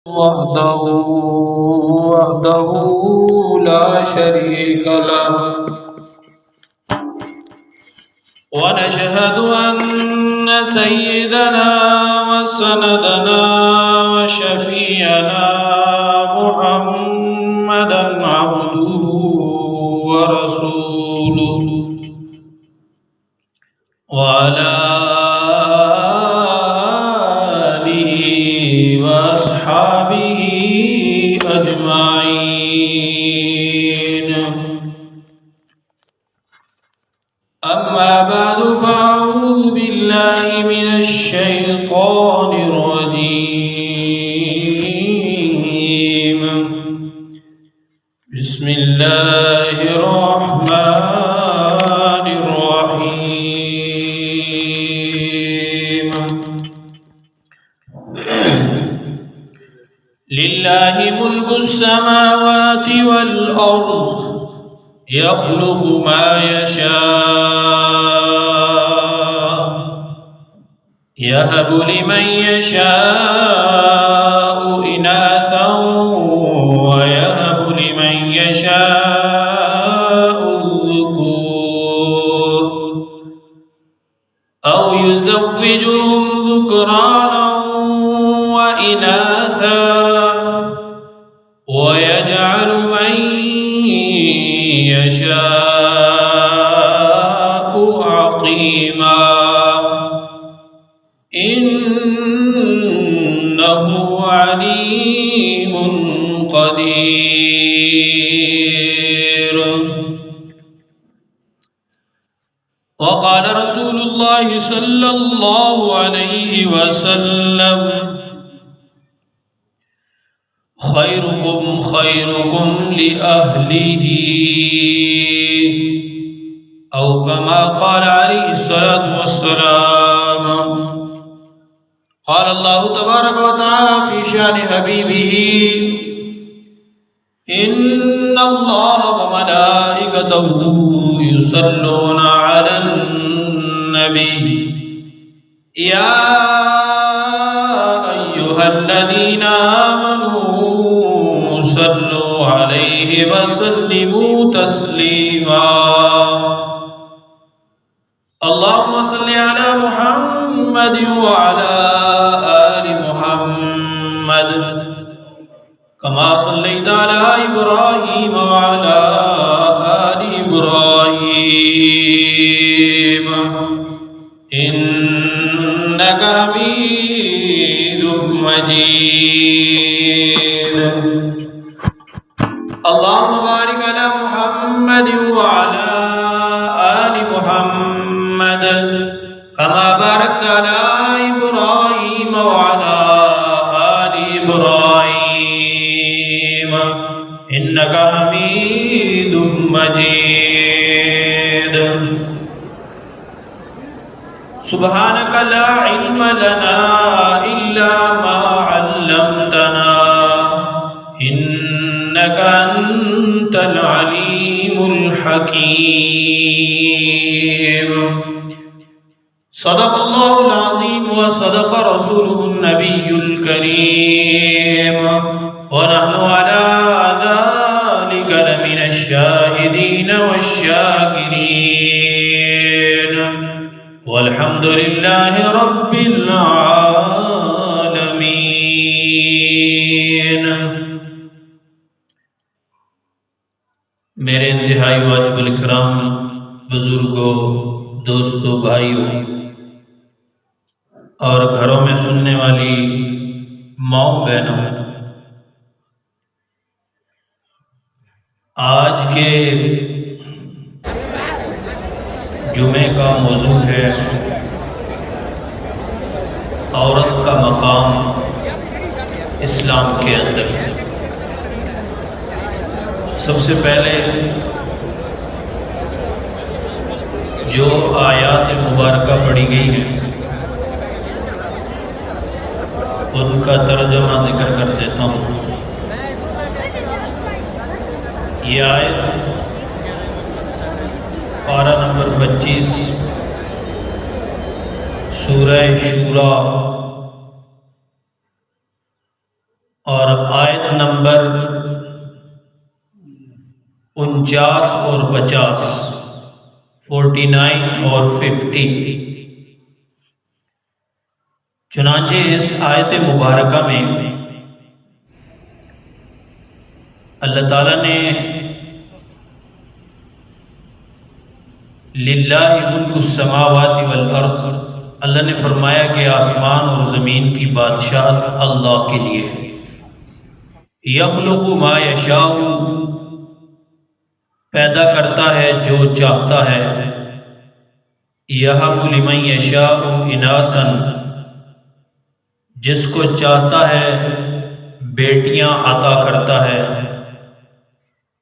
وحده لا شريك له ونشهد أن سيدنا وسندنا وشفيعنا محمدا عبده ورسوله وعلى آله وأصحابه أجمعين. أما بعد فأعوذ بالله من الشيطان الرجيم. بسم الله الرحمن الرحيم. لله ملك السماوات والأرض يخلق ما يشاء يهب لمن يشاء إناثا ويهب لمن يشاء الذكور أو يزوجهم ذكرانا وإناثا ويجعل من يشاء عقيما إنه عليم قدير. وقال رسول الله صلى الله عليه وسلم خيركم خيركم لأهله أو كما قال عليه الصلاة والسلام. قال الله تبارك وتعالى في شأن حبيبه إن الله وملائكته يصلون على النبي يا أيها الذين آمنوا صلوا عليه وسلموا تسليما. اللهم صل على محمد وعلى آل محمد كما صليت على إبراهيم وعلى آل إبراهيم إنك حميد مجيد. اللهم بارك على محمد وعلى آل محمد كما باركت على إبراهيم وعلى آل إبراهيم إنك حميد مجيد. سبحانك لا علم لنا إلا ما علمتنا إنك أنت العليم الحكيم. صدق الله العظيم وصدق رسوله النبي الكريم ونحن على ذلك لمن الشاهدين والشاكرين والحمد لله رب العالمين. میرے انتہائی واجب الکرام بزرگوں، دوستوں، بھائیوں اور گھروں میں سننے والی ماؤں بہنوں، آج کے جمعے کا موضوع ہے عورت کا مقام اسلام کے اندر. سب سے پہلے جو آیات مبارکہ پڑھی گئی ہیں ان کا ترجمہ ذکر کر دیتا ہوں. یہ آیت پارہ نمبر 25 سورہ شورا اور آیت نمبر 49 اور 50، 49 اور 50۔ چنانچہ اس آیت مبارکہ میں اللہ تعالیٰ نے للہ ملک السماوات والارض، اللہ نے فرمایا کہ آسمان اور زمین کی بادشاہت اللہ کے لیے ہے۔ یخلق ما یشاء، پیدا کرتا ہے جو چاہتا ہے۔ یہب لمن یشاء اناثا، جس کو چاہتا ہے بیٹیاں عطا کرتا ہے۔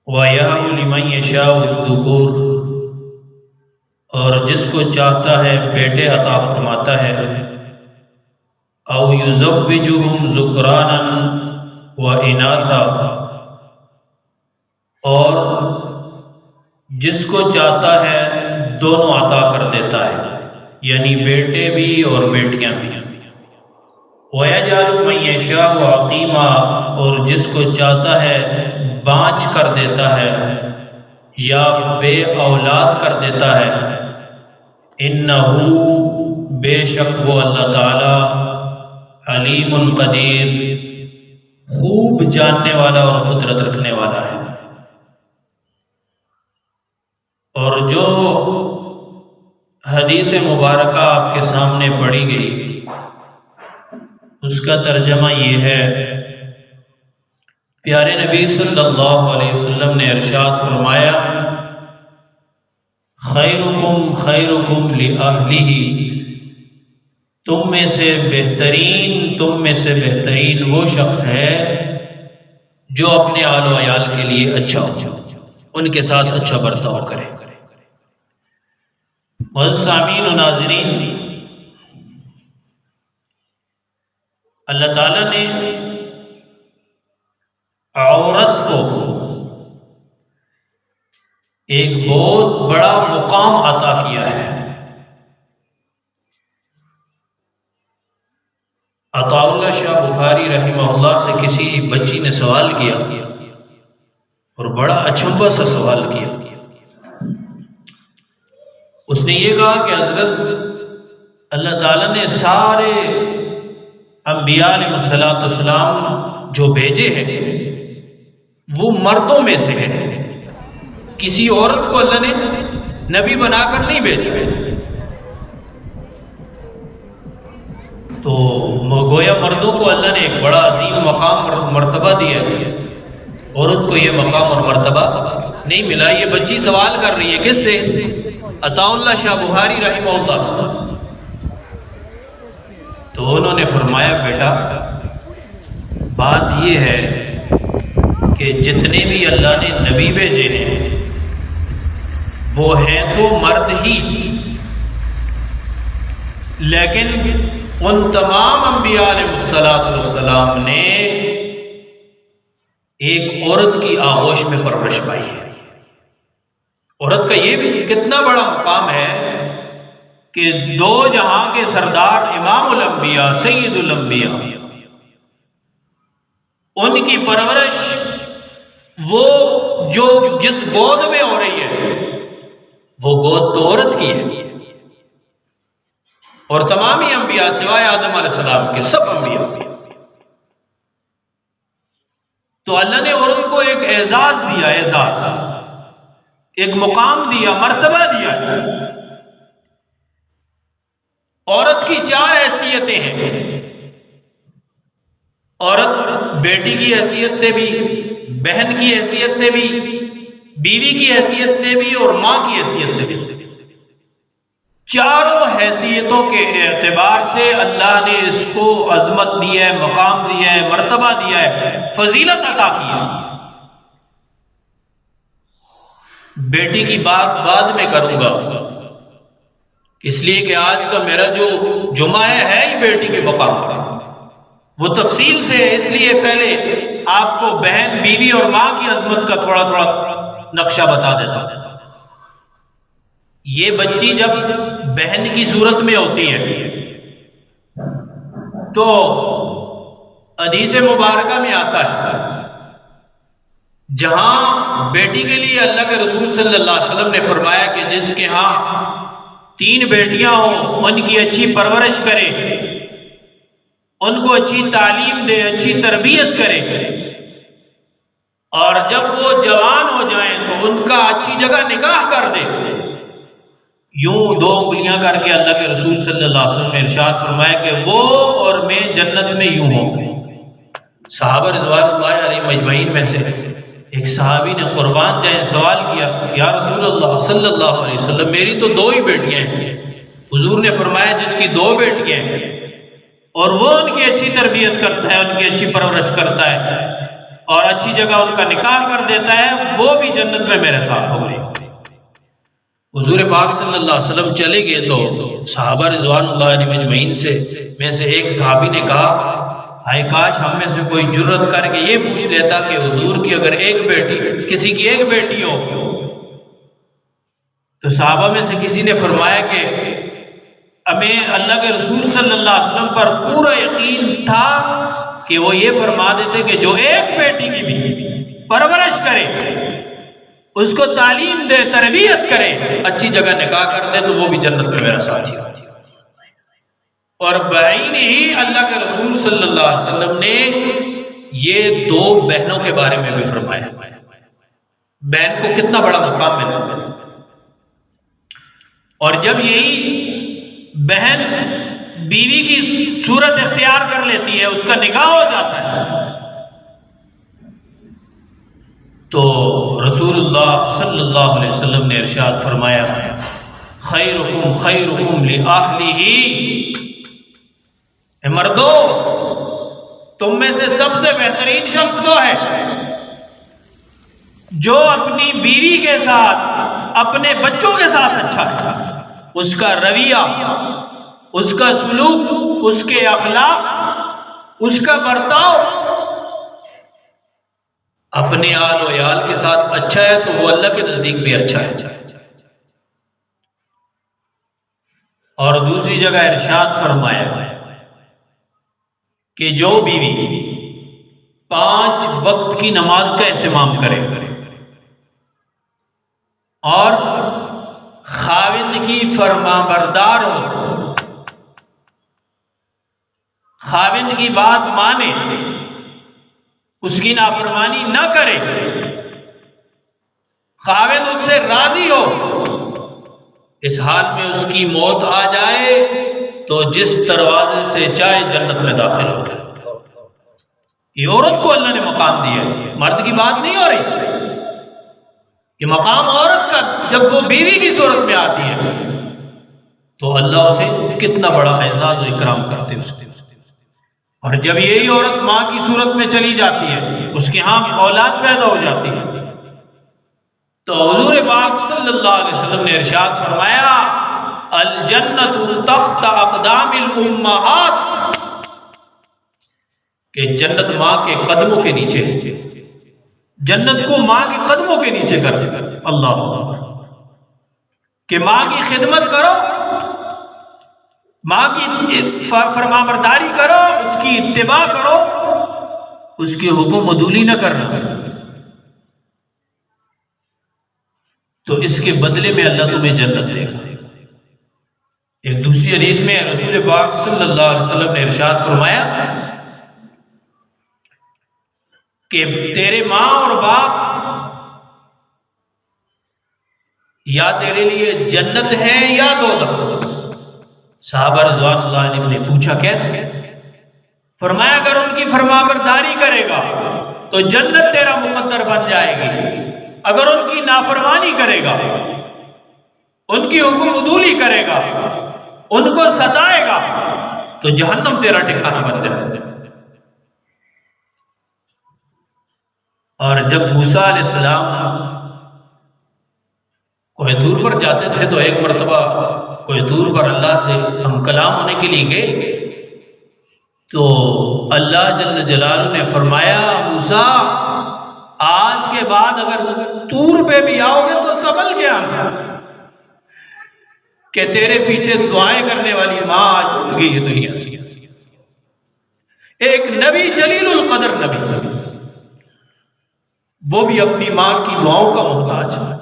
وَيَهَبُ لِمَن يَشَاءُ الذُّكُورَ، اور جس کو چاہتا ہے بیٹے عطا فرماتا ہے۔ أَوْ يُزَوِّجُهُمْ ذُكْرَانًا وَإِنَاثًا، اور جس کو چاہتا ہے دونوں عطا کر دیتا ہے، یعنی بیٹے بھی اور بیٹیاں بھی۔ وَيَجْعَلُ مَن يَشَاءُ عَقِيمًا، اور جس کو چاہتا ہے بانجھ کر دیتا ہے یا بے اولاد کر دیتا ہے۔ انہ، بے شک وہ اللہ تعالی، علیم قدیر، خوب جاننے والا اور قدرت رکھنے والا ہے۔ اور جو حدیث مبارکہ آپ کے سامنے پڑھی گئی، اس کا ترجمہ یہ ہے، پیارے نبی صلی اللہ علیہ وسلم نے ارشاد فرمایا، خیرکم خیرکم لأہلہ، تم میں سے بہترین وہ شخص ہے جو اپنے آل و عیال کے لیے اچھا ہو، ان کے ساتھ اچھا برتاؤ کرے۔ معزز سامعین و ناظرین، اللہ تعالیٰ نے عورت کو ایک بہت بڑا مقام عطا کیا ہے۔ عطا اللہ شاہ بخاری رحمہ اللہ سے کسی بچی نے سوال کیا اور بڑا اچنبھا سا سوال کیا۔ اس نے یہ کہا کہ حضرت، اللہ تعالیٰ نے سارے انبیاء علیہ السلام جو بھیجے ہیں وہ مردوں میں سے ہے، کسی عورت کو اللہ نے نبی بنا کر نہیں بھیجا۔ تو گویا مردوں کو اللہ نے ایک بڑا عظیم مقام اور مرتبہ دیا ہے، عورت کو یہ مقام اور مرتبہ نہیں ملا۔ یہ بچی سوال کر رہی ہے، کس سے؟ عطا اللہ شاہ بخاری رحمہ اللہ سے۔ تو انہوں نے فرمایا، بیٹا بات یہ ہے کہ جتنے بھی اللہ نے نبی بھیجے ہیں وہ ہیں تو مرد ہی، لیکن ان تمام انبیاء علیہ السلام نے ایک عورت کی آغوش میں پرورش پائی ہے۔ عورت کا یہ بھی کتنا بڑا مقام ہے کہ دو جہاں کے سردار امام الانبیاء سید الانبیاء، ان کی پرورش وہ جو جس گود میں ہو رہی ہے وہ گود تو عورت کی ہے، اور تمام ہی انبیاء سوائے آدم علیہ السلام کے سب انبیاء۔ تو اللہ نے عورت کو ایک اعزاز دیا، ایک مقام دیا، مرتبہ دیا۔ عورت کی 4 حیثیتیں ہیں۔ عورت بیٹی کی حیثیت سے بھی، بہن کی حیثیت سے بھی، بیوی کی حیثیت سے بھی، اور ماں کی حیثیت سے بھی۔ چاروں حیثیتوں کے اعتبار سے اللہ نے اس کو عظمت دی ہے، مقام دیا ہے، مرتبہ دیا ہے، فضیلت عطا کی ہے۔ بیٹی کی بات بعد میں کروں گا، اس لیے کہ آج کا میرا جو جمعہ ہے ہی بیٹی کے مقام پر، وہ تفصیل سے ہے، اس لیے پہلے آپ کو بہن، بیوی اور ماں کی عظمت کا تھوڑا نقشہ بتا دیتا ہوں۔ یہ بچی جب بہن کی صورت میں ہوتی ہے تو حدیث مبارکہ میں آتا ہے جہاں بیٹی کے لیے اللہ کے رسول صلی اللہ علیہ وسلم نے فرمایا کہ جس کے ہاں 3 بیٹیاں ہوں ان کی اچھی پرورش کرے، ان کو اچھی تعلیم دے، اچھی تربیت کرے، اور جب وہ جوان ہو جائیں تو ان کا اچھی جگہ نکاح کر دے۔ یوں 2 انگلیاں کر کے اللہ کے رسول صلی اللہ علیہ وسلم نے ارشاد فرمایا کہ وہ اور میں جنت میں یوں ہوں گے۔ صحابہ رضوان اللہ علیہ مجمعین میں سے ایک صحابی نے قربان جائیں سوال کیا، یا رسول اللہ صلی اللہ علیہ وسلم میری تو 2 ہی بیٹیاں ہیں۔ حضور نے فرمایا جس کی 2 بیٹیاں ہیں اور وہ ان کی اچھی تربیت کرتا ہے، ان کی اچھی پرورش کرتا ہے اور اچھی جگہ ان کا نکاح کر دیتا ہے، وہ بھی جنت میں میرے ساتھ ہو گئی۔ حضور پاک صلی اللہ علیہ وسلم چلے گئے تو صحابہ رضوان اللہ علیہ مجمعین میں سے ایک صحابی نے کہا، ہائے کاش ہم میں سے کوئی جرت کر کے یہ پوچھ لیتا کہ حضور کی اگر کسی کی ایک بیٹی ہو تو صحابہ میں سے کسی نے فرمایا کہ ہمیں اللہ کے رسول صلی اللہ علیہ وسلم پر پورا یقین تھا کہ وہ یہ فرما دیتے کہ جو ایک بیٹی کی بھی پرورش کرے، اس کو تعلیم دے، تربیت کرے، اچھی جگہ نکاح کر دے تو وہ بھی جنت میں میرا ساتھی ہے۔ اور بعین ہی اللہ کے رسول صلی اللہ علیہ وسلم نے یہ 2 بہنوں کے بارے میں بھی فرمایا۔ بہن کو کتنا بڑا مقام ملا، اور جب یہی بہن بیوی کی صورت اختیار کر لیتی ہے، اس کا نکاح ہو جاتا ہے، تو رسول اللہ صلی اللہ علیہ وسلم نے ارشاد فرمایا، خیرکم خیرکم لأہلہ، اے مردو تم میں سے سب سے بہترین شخص وہ ہے جو اپنی بیوی کے ساتھ، اپنے بچوں کے ساتھ اچھا ہے، اس کا رویہ، اس کا سلوک، اس کے اخلاق، اس کا برتاؤ اپنے آل و عیال کے ساتھ اچھا ہے تو وہ اللہ کے نزدیک بھی اچھا ہے۔ اور دوسری جگہ ارشاد فرمایا کہ جو بیوی 5 وقت کی نماز کا اہتمام کرے اور خاوند کی فرمانبردار ہو، خاوند کی بات مانے، اس کی نافرمانی نہ کرے، خاوند اس سے راضی ہو، اس حال میں اس کی موت آ جائے تو جس دروازے سے چاہے جنت میں داخل ہو جائے۔ یہ عورت کو اللہ نے مقام دیا ہے، مرد کی بات نہیں ہو رہی، یہ مقام عورت کا جب وہ بیوی کی صورت میں آتی ہے تو اللہ اسے کتنا بڑا اعزاز و اکرام کرتے ہیں اس کے۔ اور جب یہی عورت ماں کی صورت میں چلی جاتی ہے، اس کے ہاں اولاد پیدا ہو جاتی ہے، تو حضور پاک صلی اللہ علیہ وسلم نے ارشاد فرمایا، الجنت تحت اقدام الامہات، کہ جنت ماں کے قدموں کے نیچے ہے، جنت کو ماں کے قدموں کے نیچے کر دے۔ اللہ کہ ماں کی خدمت کرو، ماں کی فرمانبرداری کرو، اس کی اتباع کرو، اس کی حکم عدولی نہ کرنا، تو اس کے بدلے میں اللہ تمہیں جنت دے گا۔ ایک دوسری حدیث میں رسول پاک صلی اللہ علیہ وسلم نے ارشاد فرمایا کہ تیرے ماں اور باپ یا تیرے لیے جنت ہے یا دوزخ۔ صحابہ رضوان اللہ عنہ نے پوچھا کیسے؟ فرمایا اگر ان کی فرمانبرداری کرے گا تو جنت تیرا مقدر بن جائے گی، اگر ان کی نافرمانی کرے گا، ان کی حکم عدولی کرے گا، ان کو ستائے گا تو جہنم تیرا ٹھکانہ بن جائے گا۔ اور جب موسیٰ علیہ السلام کوہ طور پر جاتے تھے تو ایک مرتبہ کوہ طور پر اللہ سے ہم کلام ہونے کے لیے گئے تو اللہ جل جلالہ نے فرمایا، موسیٰ آج کے بعد اگر طور پہ بھی آؤ گے تو سنبھل کے آنا، کہ تیرے پیچھے دعائیں کرنے والی ماں آج اٹھ گئی ہے دنیا سے۔ ایک نبی جلیل القدر نبی، وہ بھی اپنی ماں کی دعاؤں کا محتاج ہے.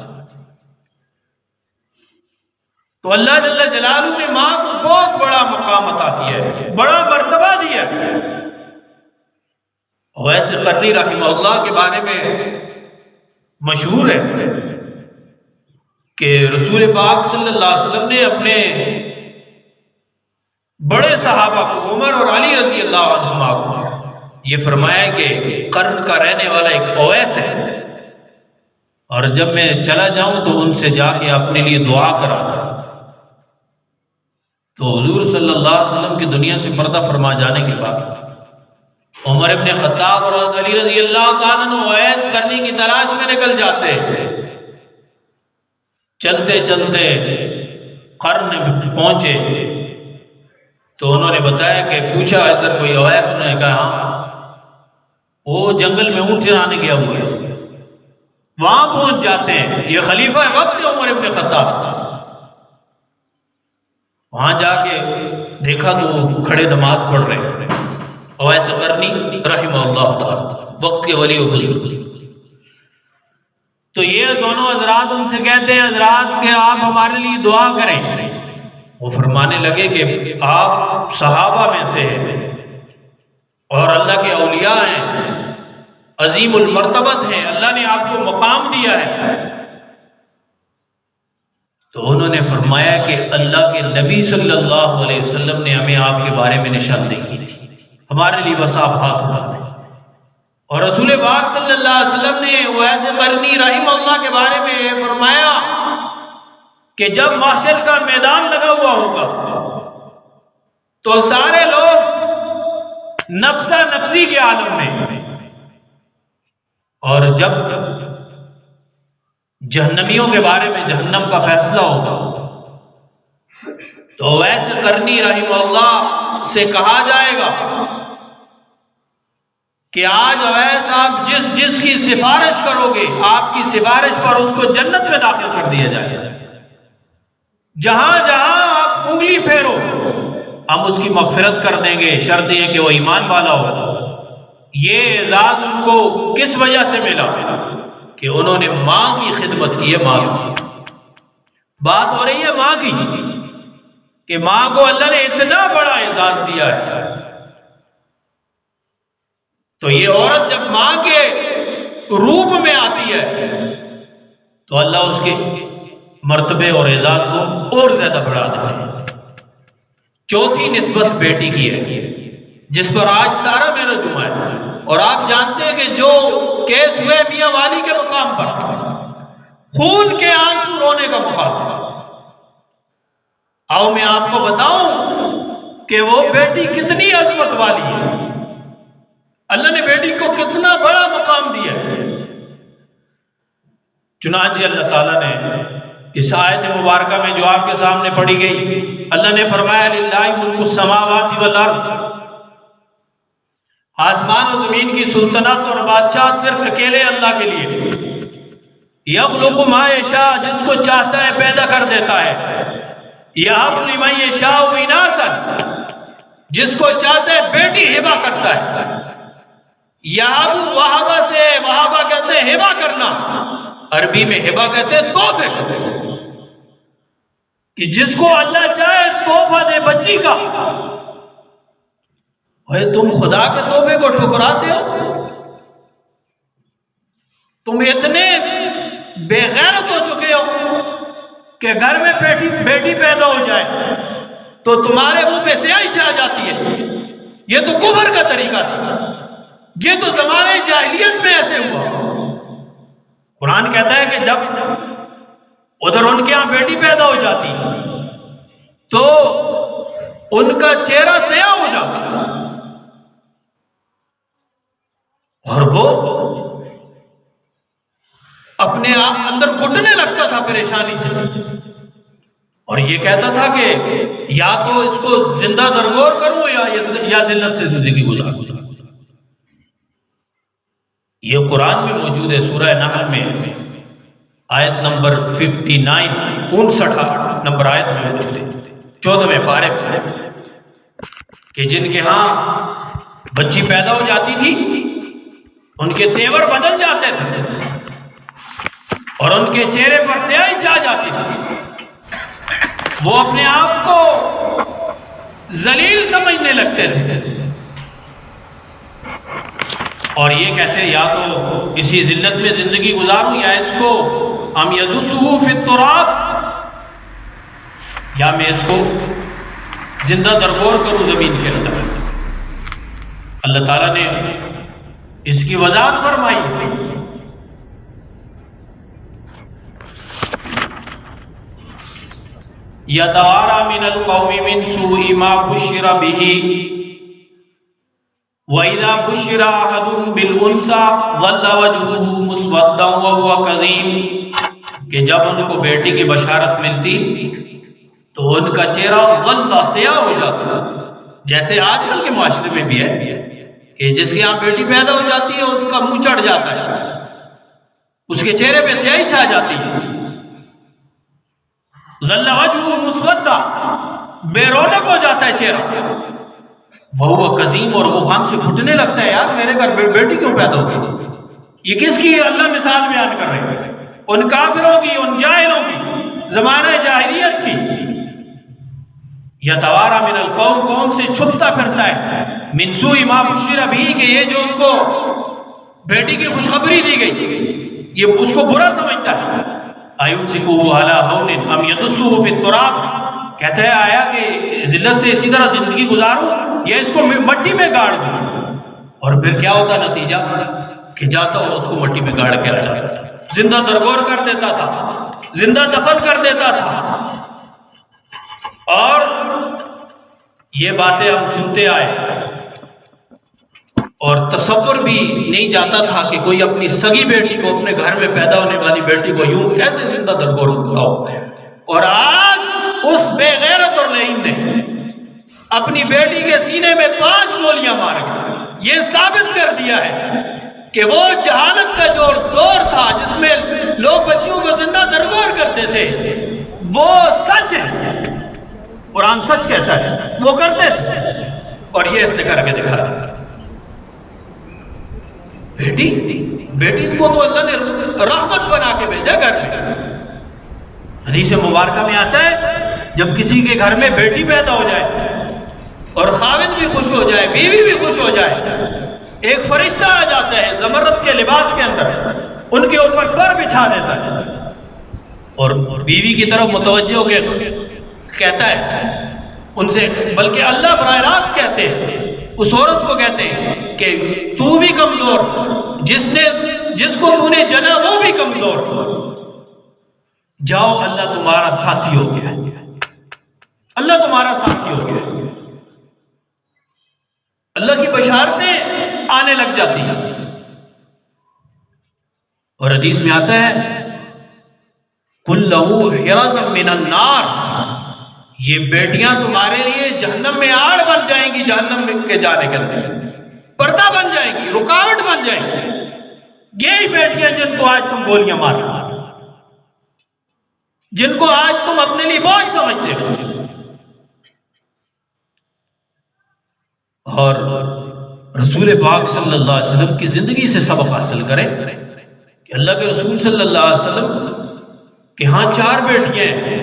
تو اللہ جل جلالہ نے ماں کو بہت بڑا مقام عطا کیا ہے، بڑا مرتبہ دیا ہے. ویسے قرنی رحمہ اللہ کے بارے میں مشہور ہے کہ رسول پاک صلی اللہ علیہ وسلم نے اپنے بڑے صحابہ کو، عمر اور علی رضی اللہ عنہما کو، یہ فرمایا کہ قرن کا رہنے والا ایک اویس ہے، اور جب میں چلا جاؤں تو ان سے جا کے اپنے لیے دعا کرا. تو حضور صلی اللہ علیہ وسلم کی دنیا سے پردہ فرما جانے کے بعد عمر ابن خطاب اور علی رضی اللہ تعالیٰ عنہ اویس کرنے کی تلاش میں نکل جاتے. چلتے چلتے قرن پہنچے تو انہوں نے بتایا کہ پوچھا ادھر کوئی اویس؟ نے کہا ہاں، وہ جنگل میں اونٹ چرانے گیا ہوا ہے. وہاں پہنچ جاتے ہیں، یہ خلیفہ وقت عمر ابن خطاب. وہاں جا کے دیکھا تو وہ کھڑے نماز پڑھ رہے ہیں. اویس قرنی رحمہ اللہ تعالی، وقت کے ولی و بزرگ. تو یہ دونوں حضرات ان سے کہتے ہیں حضرات کہ آپ ہمارے لیے دعا کریں. وہ فرمانے لگے کہ آپ صحابہ میں سے ہیں اور اللہ کے اولیاء ہیں، عظیم المرتبت ہیں، اللہ نے آپ کو مقام دیا ہے. تو انہوں نے فرمایا کہ اللہ کے نبی صلی اللہ علیہ وسلم نے ہمیں آپ کے بارے میں نشاندہی کی تھی، ہمارے لیے بس آپ ہاتھ اٹھاتے. اور رسول پاک صلی اللہ علیہ وسلم نے اویس قرنی رحمہ اللہ کے بارے میں فرمایا کہ جب محشر کا میدان لگا ہوا ہوگا تو سارے لوگ نفسا نفسی کے عالم میں، اور جب جہنمیوں کے بارے میں جہنم کا فیصلہ ہوگا تو اویس قرنی رحمہ اللہ سے کہا جائے گا کہ آج اویس آپ جس کی سفارش کرو گے، آپ کی سفارش پر اس کو جنت میں داخل کر دیا جائے گا. جہاں جہاں آپ انگلی پھیرو ہم اس کی مغفرت کر دیں گے، شرط یہ کہ وہ ایمان والا ہو. یہ اعزاز ان کو کس وجہ سے ملا؟ کہ انہوں نے ماں کی خدمت کی ہے. ماں کی بات ہو رہی ہے، ماں کی، کہ ماں کو اللہ نے اتنا بڑا اعزاز دیا ہے. تو یہ عورت جب ماں کے روپ میں آتی ہے تو اللہ اس کے مرتبے اور اعزاز کو اور زیادہ بڑھا دیتے ہیں. چوتھی نسبت بیٹی کی ہے جس پر آج سارا میرا جمعہ ہے. اور آپ جانتے ہیں کہ جو کیس ہوئے میاں والی کے مقام پر، خون کے آنسو رونے کا مقام. آؤ میں آپ کو بتاؤں کہ وہ بیٹی کتنی عظمت والی ہے. اللہ نے بیٹی کو کتنا بڑا مقام دیا ہے. چنانچہ اللہ تعالیٰ نے اس آیت مبارکہ میں جو آپ کے سامنے پڑھی گئی، اللہ نے فرمایا للہ ملک السماوات والارض، آسمان و زمین کی سلطنت اور بادشاہت صرف اکیلے اللہ کے لیے. یخلق ما یشاء، جس کو چاہتا ہے پیدا کر دیتا ہے. یہب لمن یشاء اناثا، جس کو چاہتا ہے بیٹی ہبہ کرتا ہے. یہب وہبہ سے، وہبہ کہتے ہیں ہبہ کرنا، عربی میں ہبہ کہتے ہیں تحفے کو، کہ جس کو اللہ چاہے تحفہ دے بچی کا. تم خدا کے تحفے کو ٹھکراتے ہو. تم اتنے بے غیرت ہو چکے ہو کہ گھر میں بیٹی پیدا ہو جائے تو تمہارے منہ پہ سیاہی چھا جاتی ہے. یہ تو کفر کا طریقہ تھا، یہ تو زمانے جاہلیت میں ایسے ہوا. قرآن کہتا ہے کہ جب ادھر ان کے ہاں بیٹی پیدا ہو جاتی تو ان کا چہرہ سیاہ ہو جاتا تھا اور وہ اپنے آپ اندر گھٹنے لگتا تھا پریشانی سے، اور یہ کہتا تھا کہ یا تو اس کو زندہ درگور کروں یا ذلت سے زندگی گزاروں. یہ قرآن میں موجود ہے، سورہ نحل میں آیت نمبر 59 نمبر آیت میں موجود ہے، 14ویں پارے کہ جن کے ہاں بچی پیدا ہو جاتی تھی، ان کے تیور بدل جاتے تھے اور ان کے چہرے پر سیاہی چھا جاتی تھی، وہ اپنے آپ کو ذلیل سمجھنے لگتے تھے اور یہ کہتے یا تو اسی ذلت میں زندگی گزاروں یا اس کو ہم یدسہ فی التراب، یا میں اس کو زندہ درگور کروں زمین کے اندر۔ اللہ تعالیٰ نے اس کی وضاحت فرمائی، یتوارا من القوم من سوء ما بشر به وَإِذَا بُشِّرَ أَحَدٌ بِالْأُنثَىٰ ظَلَّ وَجْهُهُ مُسْوَدًّا وَهُوَ كَظِيمٌ، کہ جب ان کو بیٹی کی بشارت ملتی تو ان کا چہرہ ظلّ سیاہ ہو جاتا، جیسے آج کل کے معاشرے میں بھی ہے کہ جس کے یہاں بیٹی پیدا ہو جاتی ہے اس کا منہ چڑھ جاتا ہے، اس کے چہرے پہ سیاہی چھا جاتی ہے، ظَلَّ وَجْهُهُ مُسْوَدًّا، بے رونق ہو جاتا ہے چہرہ، وہ قزیم، اور وہ غم سے گھٹنے لگتا ہے، یار میرے گھر بیٹی کیوں پیدا ہو گئی؟ یہ کس کی اللہ مثال بیان کر رہے ہیں؟ ان کافروں کی، ان جاہلوں کی، زمانہ جاہلیت کی۔ یتوارا من القوم، قوم سے چھپتا پھرتا ہے، من سوء ما بشر به، کہ یہ جو اس کو بیٹی کی خوشخبری دی گئی یہ اس کو برا سمجھتا ہے۔ ایمسکوہ علی ہون ام یدسہ فی التراب، کہتا ہے آیا کہ ذلت سے اسی طرح زندگی گزاروں یا اس کو مٹی میں گاڑ دوں؟ اور پھر کیا ہوتا نتیجہ کہ جاتا اور اس کو مٹی میں گاڑ کے آ جاتا تھا، زندہ درگور کر دیتا تھا، زندہ دفن کر دیتا تھا۔ اور یہ باتیں ہم سنتے آئے اور تصور بھی نہیں جاتا تھا کہ کوئی اپنی سگی بیٹی کو، اپنے گھر میں پیدا ہونے والی بیٹی کو یوں کیسے زندہ درگور ہوتا ہو۔ اور آج اس بے غیرت اور لعین نے اپنی بیٹی کے سینے میں 5 گولیاں مار کے یہ ثابت کر دیا ہے کہ وہ جہالت کا جو دور تھا جس میں لوگ بچیوں کو زندہ درگور کرتے تھے وہ سچ ہے، قرآن سچ کہتا ہے وہ کرتے تھے، اور یہ اس نے کر کے دکھا دیا۔ بیٹی کو تو اللہ نے رحمت بنا کے بھیجا گھر میں۔ حدیث مبارکہ میں آتا ہے جب کسی کے گھر میں بیٹی پیدا ہو جائے اور خاوند بھی خوش ہو جائے، بیوی بھی خوش ہو جائے، ایک فرشتہ آ جاتا ہے زمرد کے لباس کے اندر، ان کے اوپر پر بچھا دیتا ہے اور بیوی کی طرف متوجہ ہو کے کہتا ہے ان سے، بلکہ اللہ براہ راست کہتے ہیں اس عورت کو، کہتے ہیں کہ تو بھی کمزور، جس کو تو نے جنا وہ بھی کمزور، جاؤ اللہ تمہارا ساتھی ہو گیا، اللہ تمہارا ساتھی ہو گیا۔ اللہ کی بشارتیں آنے لگ جاتی ہیں۔ اور حدیث میں آتا ہے قُلْ لَهُ حِرَزًا مِّنَ النَّارِ، یہ بیٹیاں تمہارے لیے جہنم میں آڑ بن جائیں گی، جہنم کے جانے کے اندر پردہ بن جائیں گی، رکاوٹ بن جائیں گی۔ یہی بیٹیاں جن کو آج تم گولیاں مار رہے ہو، جن کو آج تم اپنے لیے بوجھ سمجھتے ہو۔ اور رسول پاک صلی اللہ علیہ وسلم کی زندگی سے سبق حاصل کریں کہ اللہ کے رسول صلی اللہ علیہ وسلم کہ ہاں 4 بیٹیاں ہیں،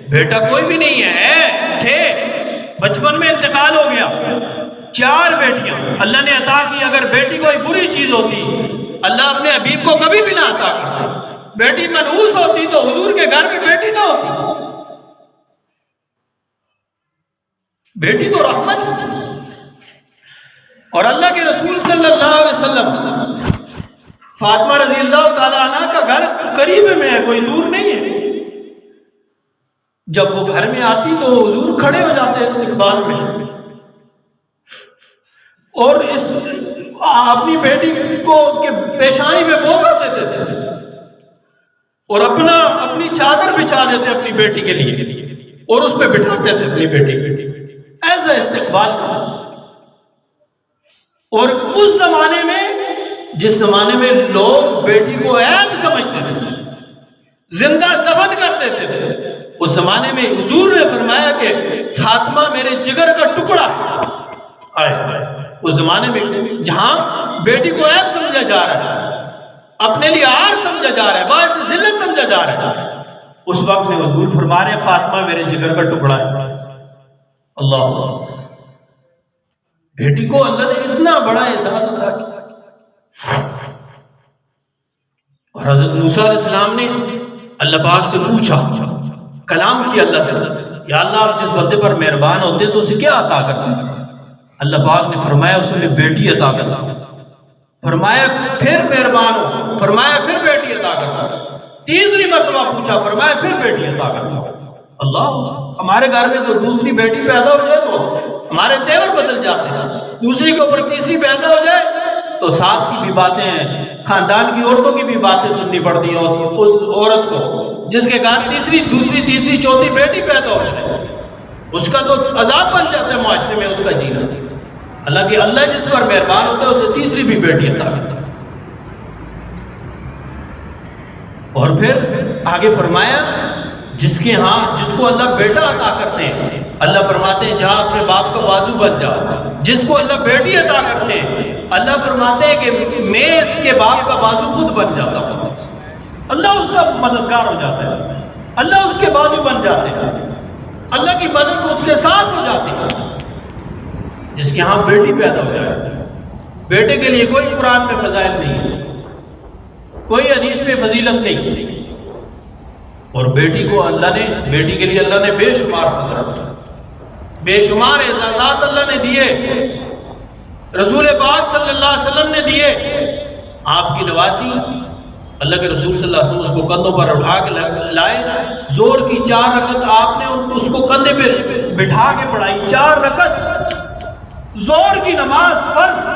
بیٹا کوئی بھی نہیں ہے، تھے بچپن میں انتقال ہو گیا، 4 بیٹیاں اللہ نے عطا کی۔ اگر بیٹی کوئی بری چیز ہوتی اللہ اپنے حبیب کو کبھی بھی نہ عطا کرتا، بیٹی منحوس ہوتی تو حضور کے گھر میں بیٹی نہ ہوتی، بیٹی تو رحمت۔ اور اللہ کے رسول صلی اللہ علیہ وسلم، فاطمہ رضی اللہ تعالیٰ عنہ کا گھر قریب میں ہے، کوئی دور نہیں ہے، جب وہ گھر میں آتی تو حضور کھڑے ہو جاتے استقبال میں اور اپنی بیٹی کو کے پیشانی میں بوسہ دیتے تھے اور اپنی چادر بچھا دیتے اپنی بیٹی کے لیے اور اس پہ بٹھاتے تھے اپنی بیٹی، ایسا استقبال تھا۔ اور اس زمانے میں، جس زمانے میں لوگ بیٹی کو عیب سمجھتے تھے، زندہ دفن کر دیتے تھے، اس زمانے میں حضور نے فرمایا کہ فاطمہ میرے جگر کا ٹکڑا ہے۔ اس زمانے میں جہاں بیٹی کو عیب سمجھا جا رہا ہے، اپنے لیے عار سمجھا جا رہا ہے، باعث ذلت سمجھا جا رہا ہے، اس وقت سے حضور فرما رہے ہیں فاطمہ میرے جگر کا ٹکڑا ہے۔ اللہ، بیٹی کو اللہ نے اتنا بڑا احساس عطا کیا۔ اور حضرت موسیٰ علیہ السلام نے اللہ پاک سے پوچھا، کلام کیا اللہ سے، یا اللہ آپ جس بندے پر مہربان ہوتے ہیں تو اسے کیا عطا کرتے ہیں؟ اللہ پاک نے فرمایا اسے میں بیٹی عطا کرتا ہوں۔ فرمایا پھر مہربان ہو، فرمایا پھر بیٹی عطا کرتا ہوں۔ تیسری مرتبہ پوچھا، فرمایا پھر بیٹی عطا کرتا ہوں۔ اللہ، ہمارے گھر میں تو دوسری بیٹی پیدا ہو جائے تو ہمارے تیور بدل جاتے ہیں، دوسری کے اوپر تیسری پیدا ہو جائے تو ساس کی بھی باتیں، خاندان کی عورتوں کی بھی باتیں سننی پڑتی ہیں اس عورت کو جس کے کارن تیسری دوسری تیسری چوتھی بیٹی پیدا ہو جائے، اس کا تو عذاب بن جاتا ہے معاشرے میں اس کا جینا۔ اللہ کہ اللہ جس پر مہربان ہوتا ہے اسے تیسری بھی بیٹی عطا کرتا ہے۔ اور پھر آگے فرمایا جس کو اللہ بیٹا عطا کرتے ہیں، اللہ فرماتے ہیں جہاں اپنے باپ کا بازو بن جا، جس کو اللہ بیٹی عطا کرتے ہیں اللہ فرماتے ہیں کہ میں اس کے باپ کا بازو خود بن جاتا ہوں، اللہ اس کا مددگار ہو جاتا ہے، اللہ اس کے بازو بن جاتے ہیں، اللہ کی مدد اس کے ساتھ ہو جاتی ہے۔ جس کے ہاں بیٹی پیدا ہو جائے، بیٹے کے لیے کوئی قرآن میں فضائل نہیں، کوئی حدیث میں فضیلت نہیں، اور بیٹی کے لیے اللہ نے بے شمار فضائل، بے شمار اعزازات اللہ نے دیے، رسول پاک صلی اللہ علیہ وسلم نے دیے۔ آپ کی نواسی اللہ کے رسول صلی اللہ علیہ وسلم اس کو کندھوں پر اٹھا کے لائے، زور کی 4 رکعت آپ نے اس کو کندھے پہ بٹھا کے پڑھائی، 4 رکعت زور کی نماز فرض۔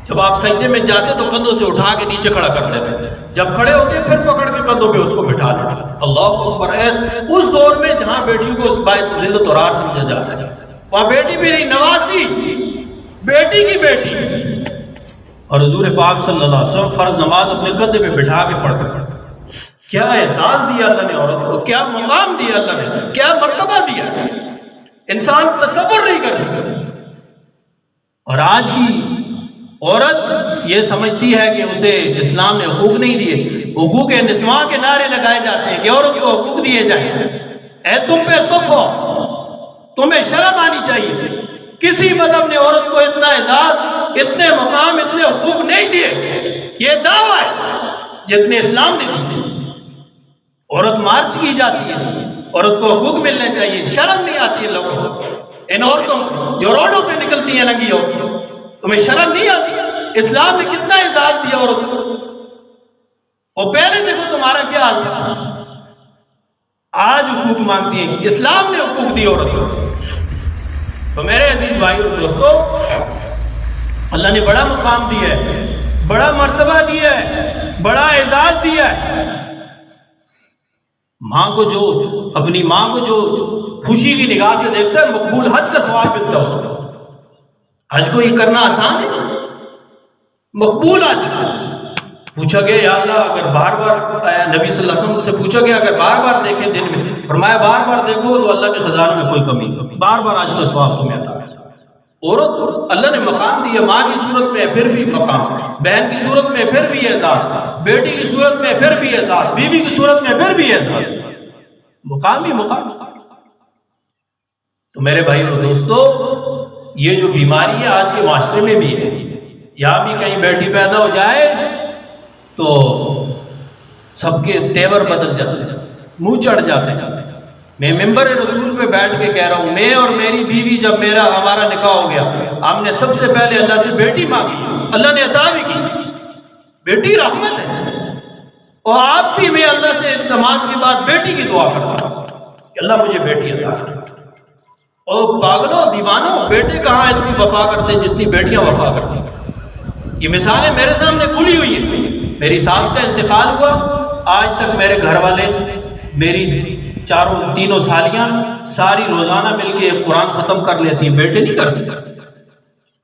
جب آپ سجدے میں جاتے تو کندھوں سے اٹھا کے نیچے کھڑا کرتے تھے، جب کھڑے ہوتے پھر پکڑ کے کندھوں پہ اس کو بٹھا لیتے۔ اللہ اکبر۔ اس دور میں جہاں بیٹیوں کو باعث ذلت اور عار سمجھا جاتا ہے، وہاں بیٹی بھی نہیں، نواسی، بیٹی کی بیٹی۔ اور حضور پاک صلی اللہ علیہ وسلم فرض نماز اپنے کندھے پہ بٹھا کے پڑھتے۔ کیا احساس دیا اللہ نے عورت کو، کیا مقام دیا اللہ نے، کیا مرتبہ دیا، انسان تصور نہیں کر سکتا۔ اور آج کی عورت یہ سمجھتی ہے کہ اسے اسلام نے حقوق نہیں دیے، حقوق نسواں کے نعرے لگائے جاتے ہیں کہ عورت کو حقوق دیے جائیں۔ اے تم پہ تحفہ، تمہیں شرم آنی چاہیے، کسی مذہب نے عورت کو اتنا اعزاز، اتنے مقام، اتنے حقوق نہیں دیے، یہ دعویٰ ہے جتنے اسلام نے دیے۔ عورت مارچ کی جاتی ہے، عورت کو حقوق ملنے چاہیے، شرم نہیں آتی ہے لوگوں کو، ان عورتوں جو روڈوں پہ نکلتی ہیں ننگی ہو کے، تمہیں شرم نہیں آتی؟ اسلام نے کتنا اعزاز دیا عورت کو، اور پہلے دیکھو تمہارا کیا حال تھا، آج حقوق مانگتی ہیں، اسلام نے حقوق دی عورت کو۔ تو میرے عزیز بھائی اور دوستو، اللہ نے بڑا مقام دیا ہے، بڑا مرتبہ دیا ہے، بڑا اعزاز دیا ہے۔ ماں کو جو اپنی ماں کو جو خوشی کی نگاہ سے دیکھتا ہے، مقبول حج کا ثواب ملتا ہے اس کو۔ حج کو یہ کرنا آسان ہے، مقبول حج۔ پوچھا گیا یا اللہ اگر بار بار، نبی صلی اللہ علیہ وسلم سے پوچھا گیا اگر بار بار دیکھیں دن میں، فرمایا بار بار دیکھو تو اللہ کے خزانوں میں کوئی کمی، بار بار حج کا ثواب تمہیں عطا ہے۔ عورت اللہ نے مقام دیا، ماں کی صورت میں پھر بھی مقام، بہن کی صورت میں پھر بھی اعزاز، بیٹی کی صورت میں پھر بھی اعزاز، بیوی کی صورت میں پھر بھی اعزاز، مقام ہی مقام۔ تو میرے بھائی اور دوستو، یہ جو بیماری ہے آج کے معاشرے میں بھی ہے، یہاں بھی کہیں بیٹی پیدا ہو جائے تو سب کے تیور بدل جاتے ہیں، منہ چڑھ جاتے ہیں۔ میں ممبر رسول پہ بیٹھ کے کہہ رہا ہوں، میں اور میری بیوی جب ہمارا نکاح ہو گیا، ہم نے سب سے پہلے اللہ سے بیٹی مانگی، اللہ نے عطا بھی کی۔ بیٹی رحمت ہے، اور آپ بھی، میں اللہ سے نماز کے بعد بیٹی کی دعا کرتا ہوں کہ اللہ مجھے بیٹی عطا کرے۔ اور پاگلوں، دیوانوں، بیٹے کہاں اتنی وفا کرتے ہیں جتنی بیٹیاں وفا کرتی ہیں۔ یہ مثالیں میرے سامنے کھلی ہوئی ہیں۔ میری ساس کا انتقال ہوا، آج تک میرے گھر والے، میری تینوں سالیاں ساری روزانہ مل کے ایک قرآن ختم کر لیتی ہیں، بیٹے نہیں کرتے،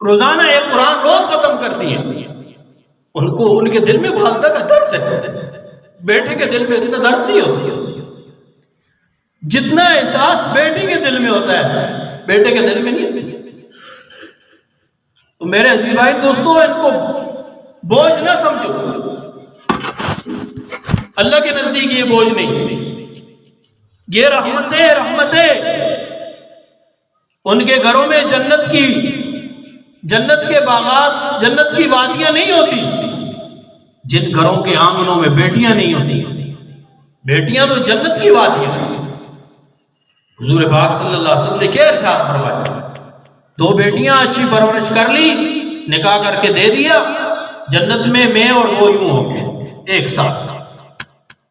روزانہ ایک قرآن روز ختم کرتی ہیں۔ ان کے دل میں والدہ کا درد ہے، بیٹے کے دل میں اتنا درد نہیں ہوتی، جتنا احساس بیٹی کے دل میں ہوتا ہے بیٹے کے دل میں نہیں ہوتی۔ تو میرے عزیز بھائی دوستو، ان کو بوجھ نہ سمجھو، اللہ کے نزدیک یہ بوجھ نہیں، یہ رحمتیں ان کے گھروں میں جنت کے باغات، جنت کی وادیاں نہیں ہوتی، جن گھروں کے آنگنوں میں بیٹیاں نہیں ہوتی، بیٹیاں تو جنت کی وادیاں۔ حضور پاک صلی اللہ علیہ وسلم نے کیا ارشاد فرمایا، 2 بیٹیاں اچھی پرورش کر لی، نکاح کر کے دے دیا، جنت میں اور وہ یوں ہو گئے ایک ساتھ۔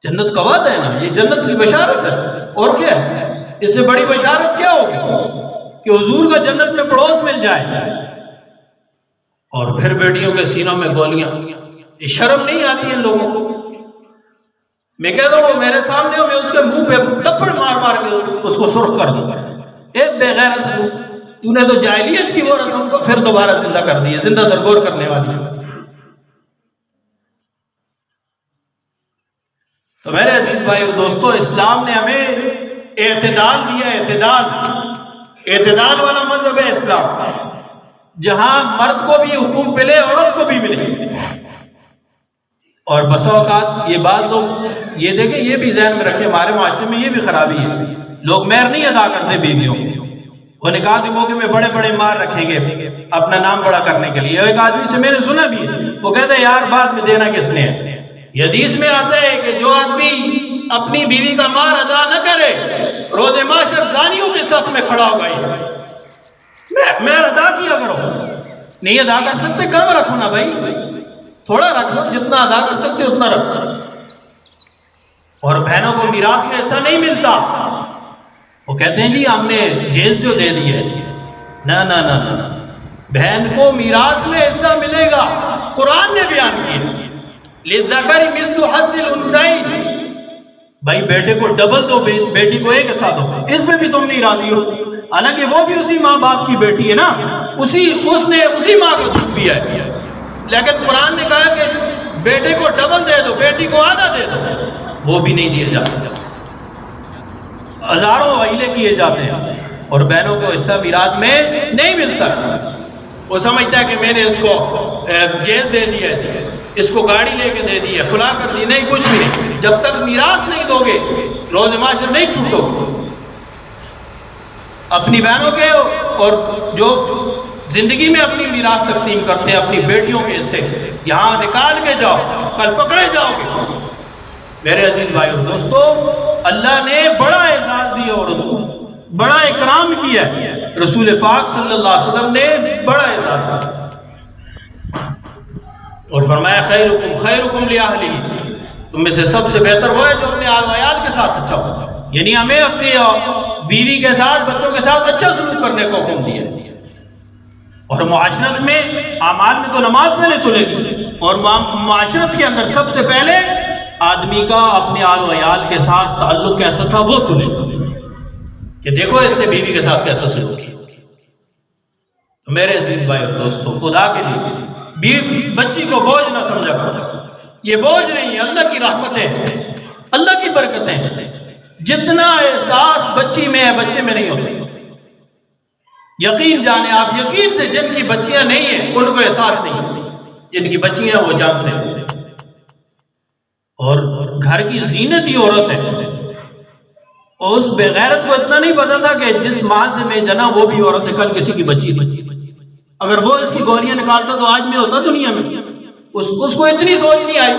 جنت کا وعدہ ہے نا، یہ جنت کی بشارت ہے، اور کیا ہے اس سے بڑی بشارت کیا ہوگی کہ حضور کا جنت میں پڑوس مل جائے۔ اور پھر بیٹیوں کے سینوں میں گولیاں، یہ شرم نہیں آتی ان لوگوں کو؟ میں کہتا ہوں وہ میرے سامنے ہو، میں اس کے منہ پہ تپڑ مار کے اس کو سرخ کر دوں گا، اے بے غیرت تو نے تو جاہلیت کی وہ رسم کو پھر دوبارہ زندہ کر دی ہے، زندہ درگور کرنے والی ہے۔ تو میرے عزیز بھائی اور دوستو، اسلام نے ہمیں اعتدال دیا ہے، اعتدال والا مذہب ہے اسلام، جہاں مرد کو بھی حقوق ملے، عورت کو بھی ملے۔ اور بسا اوقات یہ بات لوگ یہ دیکھیں، یہ بھی ذہن میں رکھیں، ہمارے معاشرے میں یہ بھی خرابی ہے، لوگ مہر نہیں ادا کرتے بیویوں کو، وہ نکاح کے موقع میں بڑے بڑے مار رکھیں گے اپنا نام بڑا کرنے کے لیے۔ ایک آدمی سے میں نے سنا بھی، وہ کہتا ہے یار بعد میں دینا کس نے؟ یہ حدیث میں آتا ہے کہ جو آدمی اپنی بیوی کا مہر ادا نہ کرے، روز محشر زانیوں کے صف میں کھڑا ہوگا۔ مہر ادا کیا کرو، نہیں ادا کر سکتے کم رکھو نا بھائی، تھوڑا رکھ لو، جتنا ادا کر سکتے اتنا رکھو۔ اور بہنوں کو میراث میں ایسا نہیں ملتا، وہ کہتے ہیں جی ہم نے جیز جو دے دی ہے، نہ نہ نہ نہ، بہن کو میراث میں ایسا ملے گا، قرآن نے بیان کیا لِلذَّكَرِ مِثْلُ حَظِّ الْأُنثَيَيْنِ، بھائی بیٹے کو ڈبل دو، بیٹی کو ایک حصہ دو۔ اس میں بھی تم نہیں راضی ہو، حالانکہ وہ بھی اسی ماں باپ کی بیٹی ہے نا، اس نے اسی ماں کا دودھ پیا ہے، لیکن قرآن نے کہا کہ بیٹے کو ڈبل دے دو، بیٹی کو آدھا دے دو، وہ بھی نہیں دیا جاتا، ہزاروں وعیلے کیے جاتے ہیں، اور بہنوں کو حصہ میراث میں نہیں ملتا۔ وہ سمجھتا ہے کہ میں نے اس کو جیز دے دیا ہے، اس کو گاڑی لے کے دے دی ہے، فلاں کر دی، نہیں، کچھ بھی نہیں، جب تک میراث نہیں دو گے روز معاشر نہیں چھوٹو۔ اپنی بہنوں کے اور جو زندگی میں اپنی میراث تقسیم کرتے ہیں اپنی بیٹیوں کے حصے، یہاں نکال کے جاؤ، کل پکڑے جاؤ گے۔ میرے عزیز بھائی اور دوستو، اللہ نے بڑا اعزاز دیا عورت کو، بڑا اکرام کیا، رسول پاک صلی اللہ علیہ وسلم نے بڑا اعزاز دیا، اور فرمایا خیرکم خیرکم لأہلہ، تم میں سے سب سے بہتر وہ ہے جو اپنے آل و عیال کے ساتھ اچھا ہو، یعنی ہمیں اپنی بیوی کے ساتھ، بچوں کے ساتھ اچھا سلوک کرنے کو حکم دیا۔ اور معاشرت میں، اعمال میں تو نماز پہلے تلے گی، اور معاشرت کے اندر سب سے پہلے آدمی کا اپنے آل و عیال کے ساتھ تعلق کیسا تھا وہ تلے کہ دیکھو اس نے بیوی کے ساتھ کیسا سلوک کیا۔ تو میرے عزیز بھائی اور دوستو، خدا کے لیے بچی کو بوجھ نہ سمجھا کرو، یہ بوجھ نہیں ہے، اللہ کی رحمتیں، اللہ کی برکتیں۔ جتنا احساس بچی میں ہے بچے میں نہیں ہوتے، یقین جانے آپ، یقین سے جن کی بچیاں نہیں ہیں ان کو احساس نہیں ہوتی، جن کی بچیاں وہ جانتے ہیں۔ اور گھر کی زینت ہی عورت ہے، اور اس بغیرت کو اتنا نہیں پتا تھا کہ جس ماں سے میں جنا وہ بھی عورت ہے، کل کسی کی بچی تھی، اگر وہ اس کی گولیاں نکالتا تو آج میں ہوتا دنیا میں۔ اس کو اتنی سوچ نہیں آئی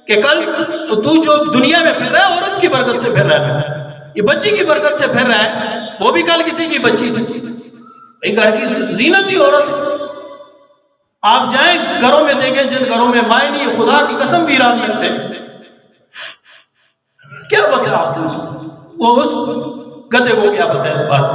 کہ کل تو جو دنیا میں پھر رہا ہے عورت کی برکت سے پھر رہا ہے، یہ بچی کی برکت سے پھر رہا ہے، وہ بھی کل کسی کی بچی تھی۔ گھر کی زینت ہی عورت ہے۔ آپ جائیں گھروں میں دیکھیں جن گھروں میں مائیں نہیں، خدا کی قسم ویران ملتے ہیں، کیا بتا آپ نے وہ اس گدے کو کیا بتا اس بات۔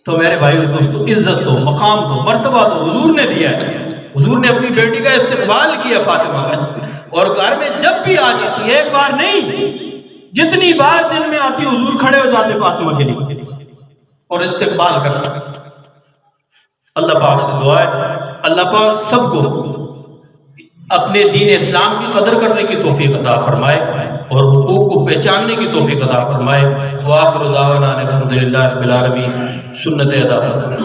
تو میرے بھائی اور دوستو، عزت دو، مقام دو، مرتبہ دو، حضور نے دیا ہے، حضور نے اپنی بیٹی کا استقبال کیا فاطمہ کا، اور گھر میں جب بھی آ جاتی ہے، ایک بار نہیں جتنی بار دن میں آتی حضور کھڑے ہو جاتے فاطمہ کے لیے اور استقبال کرتے۔ اللہ پاک سے دعا ہے اللہ پاک سب کو اپنے دین اسلام کی قدر کرنے کی توفیق عطا فرمائے اور حقوق کو پہچاننے کی توفیق عطا فرمائے۔ وآخر دعوانا الحمدللہ رب العالمین، سنت ادا فرمائے۔